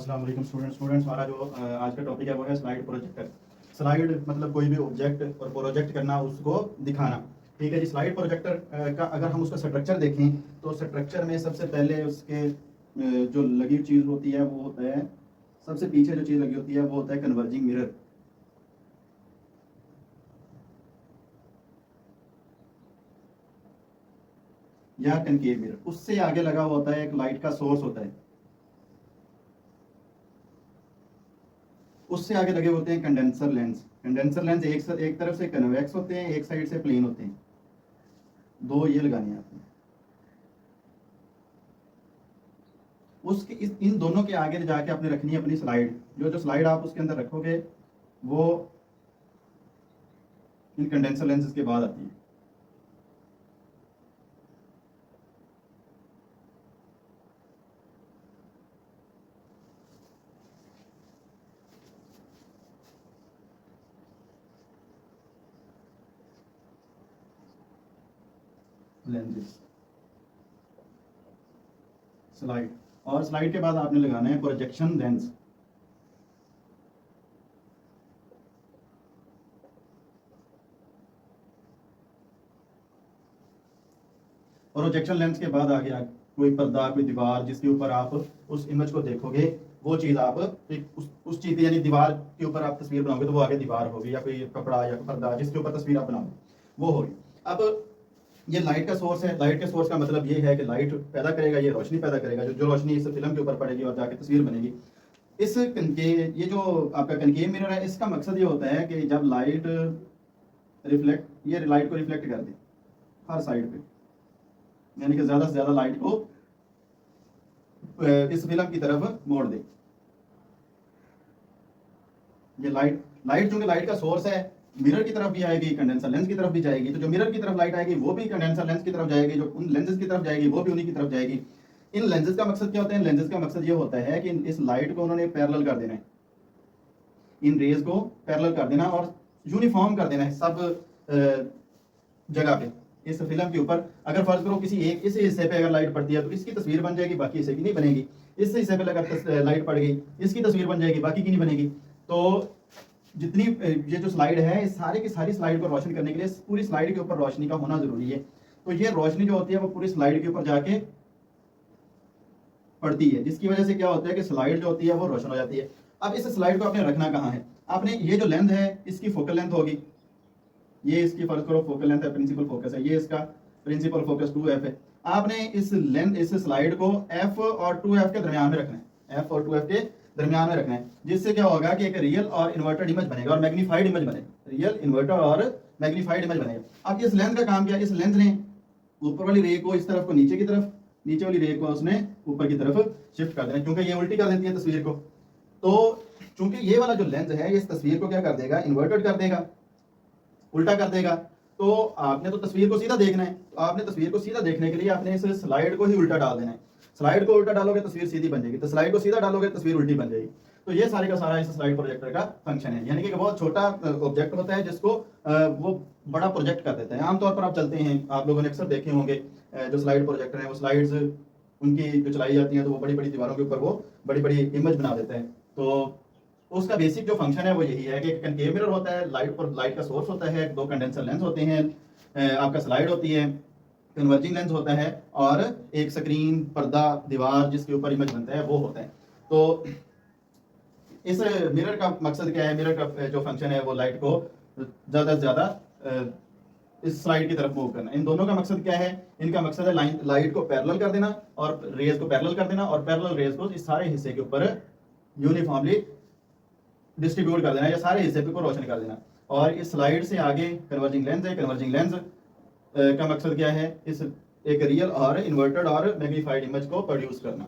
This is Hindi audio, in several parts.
अस्सलाम वालेकुम स्टूडेंट्स हमारा जो आज का टॉपिक है वो है स्लाइड प्रोजेक्टर। स्लाइड मतलब कोई भी ऑब्जेक्ट और प्रोजेक्ट करना, उसको दिखाना। ठीक है जी। स्लाइड प्रोजेक्टर का अगर हम उसका स्ट्रक्चर देखें तो स्ट्रक्चर में सबसे पहले उसके जो लगी चीज़ होती है वो होता है, सबसे पीछे जो चीज़ लगी होती है वो होता है कन्वर्जिंग मिरर या कनकेव मिरर। उससे आगे लगा हुआ होता है एक लाइट का सोर्स होता है। उससे आगे लगे होते हैं कंडेंसर लेंस। कंडेंसर लेंस एक तरफ से कन्वेक्स होते हैं, एक साइड से प्लेन होते हैं। दो ये लगाने हैं आपने। उसके इन दोनों के आगे जाके आपने रखनी है अपनी स्लाइड। जो जो स्लाइड आप उसके अंदर रखोगे वो इन कंडेंसर लेंसेज के बाद आती है। लेंसेज स्लाइड, और स्लाइड के बाद आपने लगाना है प्रोजेक्शन लेंस। प्रोजेक्शन लेंस के बाद आ गया कोई पर्दा, कोई दीवार जिसके ऊपर आप उस इमेज को देखोगे। वो चीज़ आप उस चीज़ यानी दीवार के ऊपर आप तस्वीर बनाओगे तो वो आगे दीवार होगी, या कोई कपड़ा या पर्दा जिसके ऊपर तस्वीर आप बनाओगे वो होगी। अब ये लाइट का सोर्स है। लाइट के सोर्स का मतलब ये है कि लाइट पैदा करेगा, ये रोशनी पैदा करेगा, जो रोशनी इस फिल्म के ऊपर पड़ेगी और जाके तस्वीर बनेगी। इस ये जो आपका कनकेव मिरर है, इसका मकसद ये होता है कि जब लाइट ये लाइट को रिफ्लेक्ट कर दे हर साइड पे, यानी कि ज्यादा से ज्यादा लाइट को इस फिल्म की तरफ मोड़ दे। ये लाइट चूंकि लाइट का सोर्स है, मिरर की तरफ भी आएगी, कंडेंसर लेंस की तरफ भी जाएगी। तो जो मिरर की तरफ लाइट आएगी वो भी कंडेंसर लेंस की तरफ जाएगी, जो उन लेंसेज की तरफ जाएगी वो भी उन्हीं की तरफ जाएगी। इन लेंसेज का मकसद क्या होता है? लेंसेज का मकसद ये होता है कि इस लाइट को उन्होंने पैरेलल कर देना है, इन रेज को पैरेलल कर देना और यूनिफॉर्म कर देना है सब जगह पे इस फिल्म के ऊपर। अगर फर्ज करो किसी एक इस हिस्से पे अगर लाइट पड़ती है तो इसकी तस्वीर बन जाएगी, बाकी हिस्से की नहीं बनेगी। इस हिस्से पे अगर लाइट पड़ गई, इसकी तस्वीर बन जाएगी, बाकी की नहीं बनेगी। तो जितनी ये जो स्लाइड है, इस सारी की सारी स्लाइड को रोशन करने के लिए पूरी स्लाइड के ऊपर रोशनी का होना जरूरी है। तो ये रोशनी जो होती है वो पूरी स्लाइड के ऊपर जाके पड़ती है, जिसकी वजह से क्या होता है कि स्लाइड जो होती है वो रोशन हो जाती है। अब इस स्लाइड को आपने रखना कहाँ है? आपने ये जो लेंथ है इसकी फोकल लेंथ होगी, ये इसकी फर्ज करो फोकल लेंथ है, प्रिंसिपल फोकस है, ये इसका प्रिंसिपल फोकस 2f है। आपने इस स्लाइड को f और 2f के दरमियान में रखना है, f और 2f के दरमियान में रखना है, जिससे क्या होगा कि एक रियल और इन्वर्टेड इमेज बनेगा और मैग्नीफाइड इमेज बनेगा। रियल, इन्वर्टेड और मैग्नीफाइड इमेज बनेगा। अब इस लेंथ का काम क्या है? इस लेंथ ने ऊपर वाली रे को इस तरफ को नीचे की तरफ, नीचे वाली रे को उसने ऊपर की तरफ शिफ्ट कर देना, क्योंकि ये उल्टी कर देती है तस्वीर को। तो चूंकि ये वाला जो लेंस है इस तस्वीर को क्या कर देगा? इन्वर्टेड कर देगा, उल्टा कर देगा। तो आपने तो तस्वीर को सीधा देखना है, तो आपने तस्वीर को सीधा देखने के लिए आपने इस स्लाइड को ही उल्टा डाल देना है। स्लाइड को उल्टा डालोगे तस्वीर सीधी बन जाएगी, तो स्लाइड को सीधा डालोगे तस्वीर उल्टी बन जाएगी। तो ये सारे का सारा इस स्लाइड प्रोजेक्टर का फंक्शन है। यानी कि बहुत छोटा ऑब्जेक्ट होता है जिसको वो बड़ा प्रोजेक्ट कर देता है। आमतौर पर आप चलते हैं, आप लोगों ने अक्सर देखे होंगे जो स्लाइड प्रोजेक्टर है, वो स्लाइड्स उनकी जो चलाई जाती हैं तो वो बड़ी बड़ी दीवारों के ऊपर वो बड़ी बड़ी इमेज बना देते हैं। तो उसका बेसिक जो फंक्शन है वो यही है कि एक कनकेव मिरर होता है, लाइट का सोर्स होता है, दो कंडेंसर लेंस होते हैं, आपका स्लाइड होती है, कन्वर्जिंग लेंस होता है, और एक स्क्रीन, पर्दा, दीवार जिसके ऊपर इमेज बनता है वो होता है। तो इस मिरर का मकसद क्या है? मिरर का जो फंक्शन है वो लाइट को ज्यादा से ज्यादा इस स्लाइड की तरफ मूव करना। इन दोनों का मकसद क्या है? इनका मकसद है लाइट को पैरेलल कर देना और रेज को पैरेलल कर देना, और पैरेलल रेज को इस सारे हिस्से के ऊपर यूनिफॉर्मली डिस्ट्रीब्यूट कर देना, या सारे हिस्से को रोशन कर देना। और इस स्लाइड से आगे कन्वर्जिंग लेंस है। कन्वर्जिंग लेंस का मकसद क्या है? इस एक रियल और इन्वर्टेड और मैग्नीफाइड इमेज को प्रोड्यूस करना।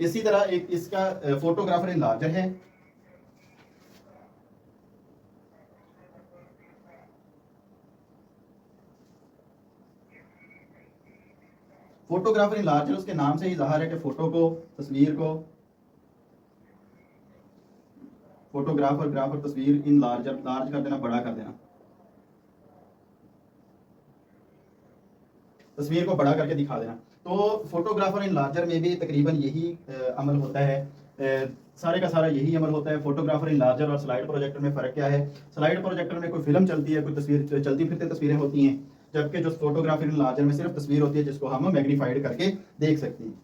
इसी तरह एक इसका फोटोग्राफर इनलार्जर है। फोटोग्राफर इनलार्जर उसके नाम से ही जाहिर है कि फोटो को, तस्वीर को, फोटोग्राफर ग्राफर तस्वीर, इन लार्ज कर देना, बड़ा कर देना, तस्वीर को बड़ा करके दिखा देना। तो फोटोग्राफर इन लार्जर में भी तकरीबन यही अमल होता है सारे का सारा यही अमल होता है। फोटोग्राफर इन लार्जर और स्लाइड प्रोजेक्टर में फ़र्क क्या है? स्लाइड प्रोजेक्टर में कोई फिल्म चलती है, कोई तस्वीर चलती फिरती तस्वीरें होती हैं, जबकि जो फोटोग्राफर इन लार्जर में सिर्फ तस्वीर होती है जिसको हम मैग्नीफाइड करके देख सकते हैं।